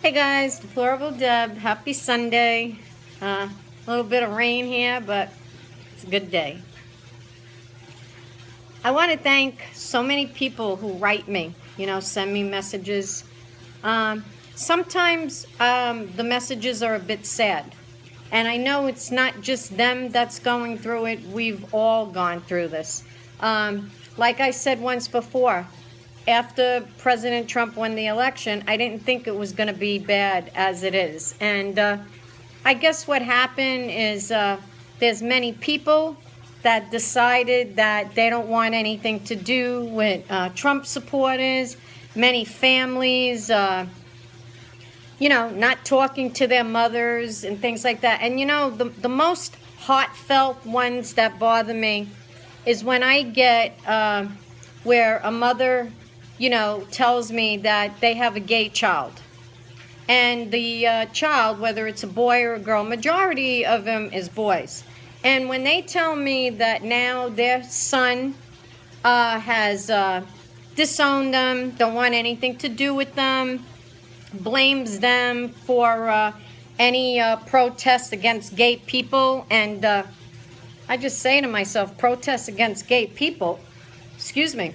Hey guys, Deplorable Deb. Happy Sunday. A little bit of rain here, but it's a good day. I want to thank so many people who write me, send me messages. Sometimes the messages are a bit sad. And I know it's not just them that's going through it. We've all gone through this. Like I said once before, after President Trump won the election, I didn't think it was going to be bad as it is. And I guess what happened is there's many people that decided that they don't want anything to do with Trump supporters, many families, not talking to their mothers and things like that. And, the most heartfelt ones that bother me is when I get where a mother tells me that they have a gay child. And the child, whether it's a boy or a girl, majority of them is boys. And when they tell me that now their son has disowned them, don't want anything to do with them, blames them for any protests against gay people, and I just say to myself, protests against gay people? Excuse me.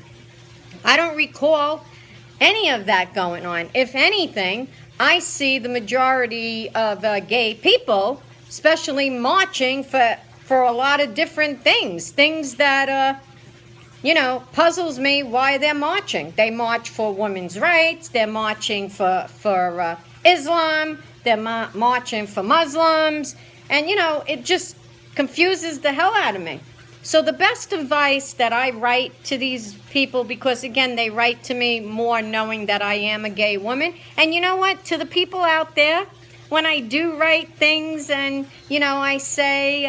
I don't recall any of that going on. If anything, I see the majority of gay people, especially marching for a lot of different things that, puzzles me why they're marching. They march for women's rights. They're marching for Islam. They're marching for Muslims. And, it just confuses the hell out of me. So the best advice that I write to these people, because again, they write to me more knowing that I am a gay woman. And you know what? To the people out there, when I do write things and, I say,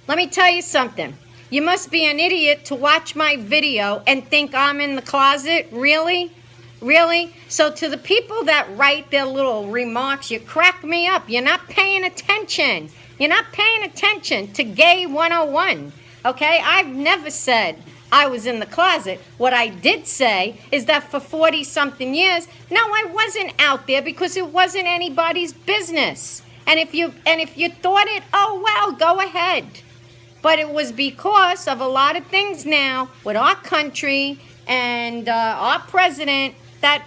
let me tell you something. You must be an idiot to watch my video and think I'm in the closet. Really? Really? So to the people that write their little remarks, you crack me up. You're not paying attention. You're not paying attention to Gay 101, okay? I've never said I was in the closet. What I did say is that for 40-something years, no, I wasn't out there because it wasn't anybody's business. And if you thought it, oh, well, go ahead. But it was because of a lot of things now with our country and our president that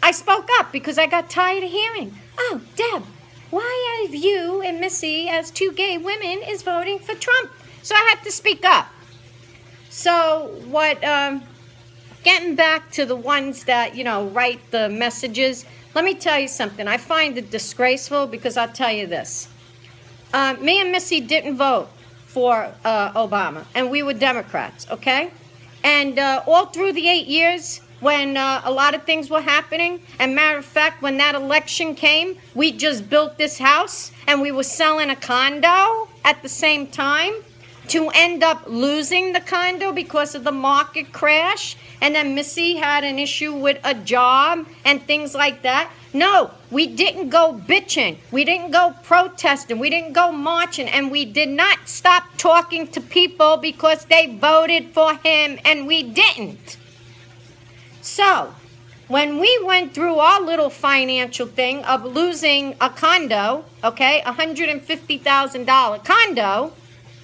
I spoke up because I got tired of hearing, oh, Deb, why have you and Missy, as two gay women, is voting for Trump? So I had to speak up. So getting back to the ones that, write the messages, let me tell you something. I find it disgraceful because I'll tell you this. Me and Missy didn't vote for Obama, and we were Democrats, okay? And all through the 8 years, when a lot of things were happening. And matter of fact, when that election came, we just built this house and we were selling a condo at the same time to end up losing the condo because of the market crash. And then Missy had an issue with a job and things like that. No, we didn't go bitching. We didn't go protesting. We didn't go marching. And we did not stop talking to people because they voted for him and we didn't. So, when we went through our little financial thing of losing a condo, okay, $150,000 condo,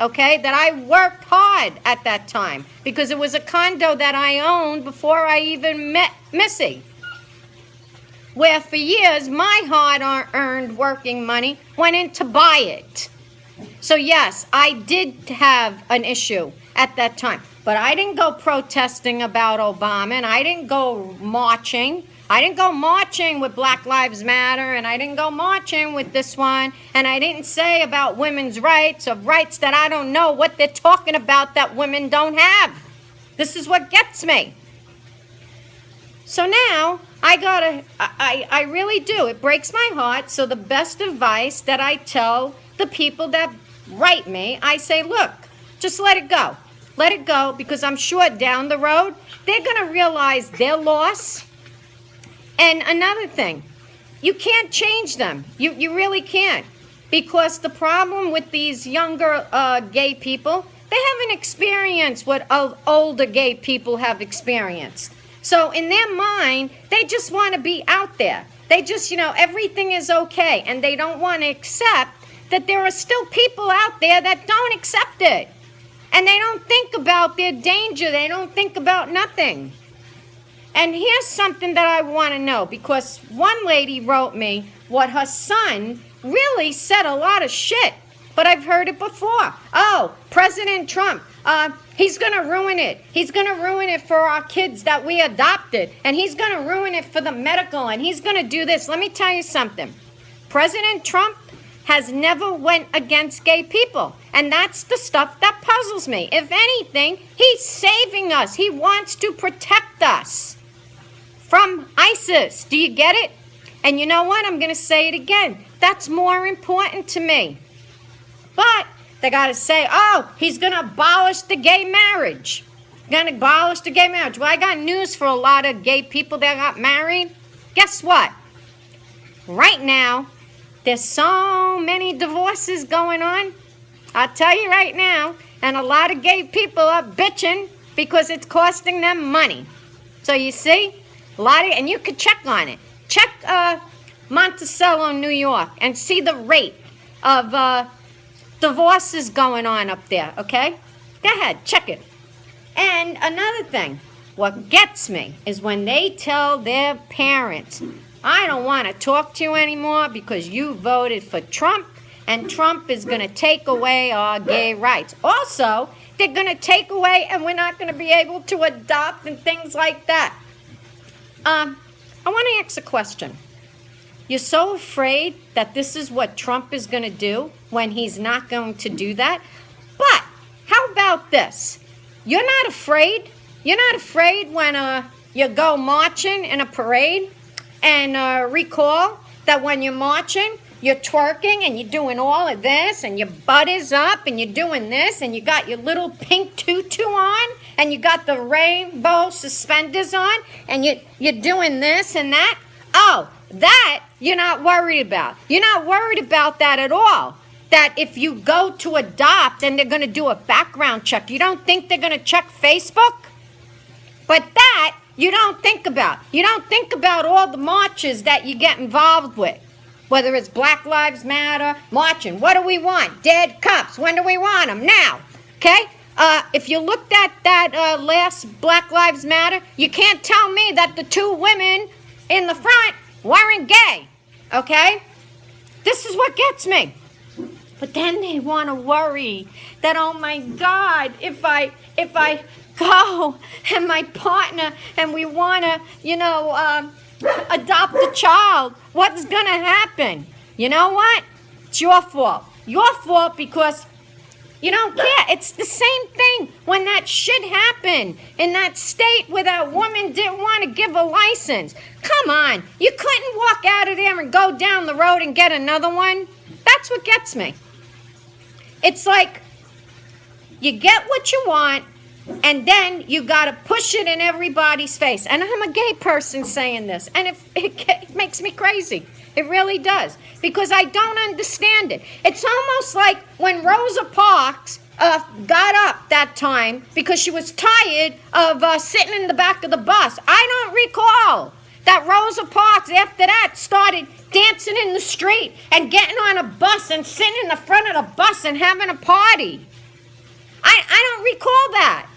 okay, that I worked hard at that time because it was a condo that I owned before I even met Missy, where for years my hard-earned working money went in to buy it. So yes, I did have an issue at that time. But I didn't go protesting about Obama, and I didn't go marching. I didn't go marching with Black Lives Matter, and I didn't go marching with this one, and I didn't say about women's rights or rights that I don't know what they're talking about that women don't have. This is what gets me. So now, I really do. It breaks my heart. So the best advice that I tell the people that write me, I say, look, just let it go. Let it go, because I'm sure down the road, they're going to realize their loss. And another thing, you can't change them. You really can't. Because the problem with these younger gay people, they haven't experienced what older gay people have experienced. So in their mind, they just want to be out there. They just, everything is okay. And they don't want to accept that there are still people out there that don't accept it. And they don't think about their danger. They don't think about nothing. And here's something that I want to know, because one lady wrote me what her son really said a lot of shit, but I've heard it before. Oh, President Trump, he's going to ruin it. He's going to ruin it for our kids that we adopted, and he's going to ruin it for the medical, and he's going to do this. Let me tell you something. President Trump has never went against gay people, and that's the stuff that puzzles me. If anything, he's saving us. He wants to protect us from ISIS. Do you get it? And you know what? I'm going to say it again. That's more important to me. But they got to say, oh, he's going to abolish the gay marriage. Going to abolish the gay marriage. Well, I got news for a lot of gay people that got married. Guess what? Right now, there's so many divorces going on. I'll tell you right now. And a lot of gay people are bitching because it's costing them money. So you see? And you could check on it. Check Monticello, New York, and see the rate of divorces going on up there, okay? Go ahead, check it. And another thing, what gets me is when they tell their parents, I don't want to talk to you anymore because you voted for Trump, and Trump is going to take away our gay rights. Also, they're going to take away, and we're not going to be able to adopt and things like that. I want to ask a question. You're so afraid that this is what Trump is going to do when he's not going to do that? But how about this? You're not afraid? You're not afraid when you go marching in a parade and recall that when you're marching, you're twerking and you're doing all of this and your butt is up and you're doing this and you got your little pink tutu on and you got the rainbow suspenders on and you're doing this and that? Oh, that you're not worried about. You're not worried about that at all. That if you go to adopt and they're going to do a background check, you don't think they're going to check Facebook? But that you don't think about. You don't think about all the marches that you get involved with. Whether it's Black Lives Matter, marching. What do we want? Dead cops. When do we want them? Now. Okay? If you looked at that last Black Lives Matter, you can't tell me that the two women in the front weren't gay. Okay? This is what gets me. But then they want to worry that, oh my God, if I go and my partner and we want to, adopt a child, what's going to happen? You know what? It's your fault. Your fault because you don't care. It's the same thing when that shit happened in that state where that woman didn't want to give a license. Come on. You couldn't walk out of there and go down the road and get another one. That's what gets me. It's like you get what you want, and then you got to push it in everybody's face. And I'm a gay person saying this, and it makes me crazy. It really does, because I don't understand it. It's almost like when Rosa Parks got up that time because she was tired of sitting in the back of the bus. I don't recall that Rosa Parks, after that, started dancing in the street and getting on a bus and sitting in the front of the bus and having a party. I don't recall that.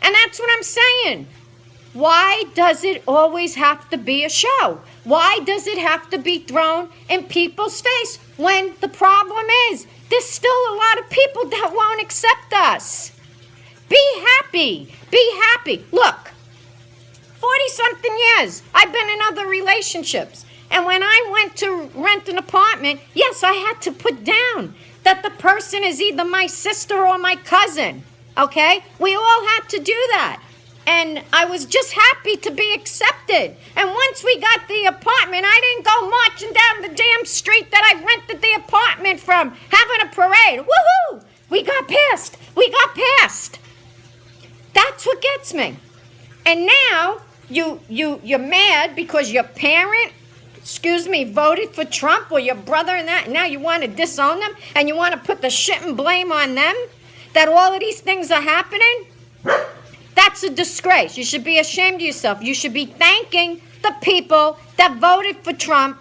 And that's what I'm saying. Why does it always have to be a show? Why does it have to be thrown in people's face when the problem is there's still a lot of people that won't accept us? Be happy. Be happy. Look, 40-something years, I've been in other relationships. And when I went to rent an apartment, yes, I had to put down that the person is either my sister or my cousin. Okay? We all had to do that. And I was just happy to be accepted. And once we got the apartment, I didn't go marching down the damn street that I rented the apartment from, having a parade. Woohoo! We got past. We got past. That's what gets me. And now you're mad because your parent, voted for Trump, or your brother and that. And now you want to disown them and you want to put the shit and blame on them that all of these things are happening. That's a disgrace. You should be ashamed of yourself. You should be thanking the people that voted for Trump,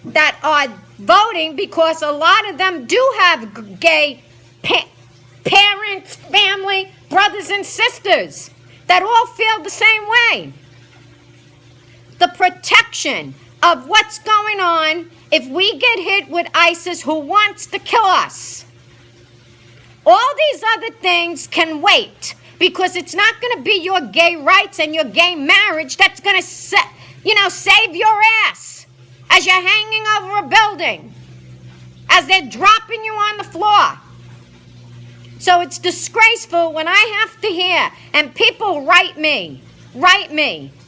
that are voting, because a lot of them do have gay parents, family, brothers and sisters that all feel the same way. The protection of what's going on if we get hit with ISIS who wants to kill us. All these other things can wait, because it's not going to be your gay rights and your gay marriage that's going to save your ass as you're hanging over a building, as they're dropping you on the floor. So it's disgraceful when I have to hear, and people write me,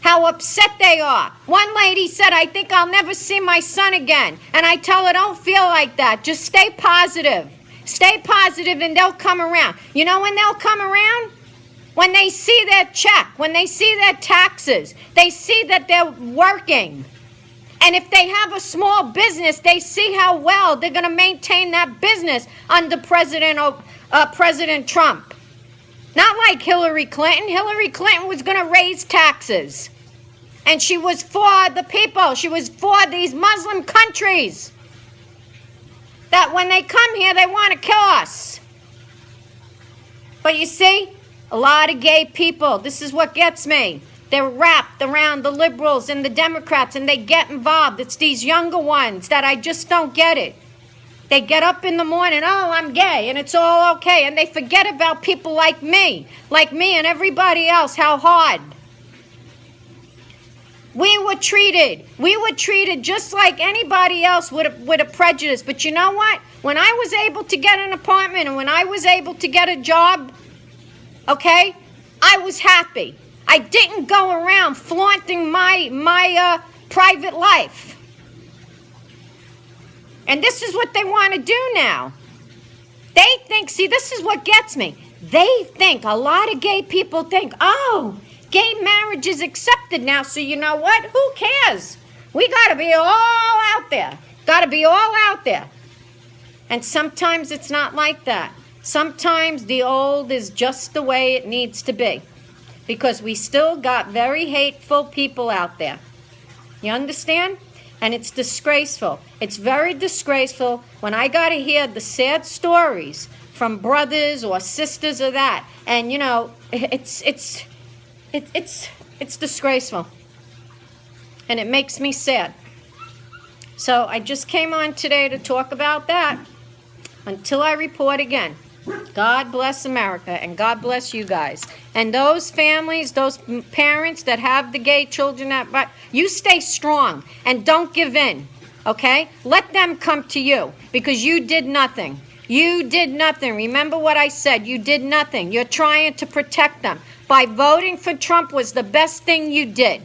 how upset they are. One lady said, I think I'll never see my son again. And I tell her, don't feel like that. Just stay positive. Stay positive and they'll come around. You know when they'll come around? When they see their check, when they see their taxes, they see that they're working. And if they have a small business, they see how well they're going to maintain that business under President Trump. Not like Hillary Clinton. Hillary Clinton was going to raise taxes. And she was for the people. She was for these Muslim countries that when they come here, they want to kill us. But you see, a lot of gay people, this is what gets me. They're wrapped around the liberals and the Democrats, and they get involved. It's these younger ones that I just don't get it. They get up in the morning, oh, I'm gay, and it's all okay. And they forget about people like me and everybody else, how hard. We were treated just like anybody else with a prejudice. But you know what? When I was able to get an apartment and when I was able to get a job, okay, I was happy. I didn't go around flaunting my private life. And this is what they want to do now. They think, see, this is what gets me. They think, a lot of gay people think, oh, gay marriage is accepted now, so you know what? Who cares? We got to be all out there. Got to be all out there. And sometimes it's not like that. Sometimes the old is just the way it needs to be. Because we still got very hateful people out there. You understand? And it's disgraceful. It's very disgraceful when I got to hear the sad stories from brothers or sisters or that. And, you know, it's disgraceful. And it makes me sad. So I just came on today to talk about that until I report again. God bless America, and God bless you guys. And those families, those parents that have the gay children, you stay strong and don't give in, okay? Let them come to you, because you did nothing. You did nothing. Remember what I said. You did nothing. You're trying to protect them. By voting for Trump was the best thing you did.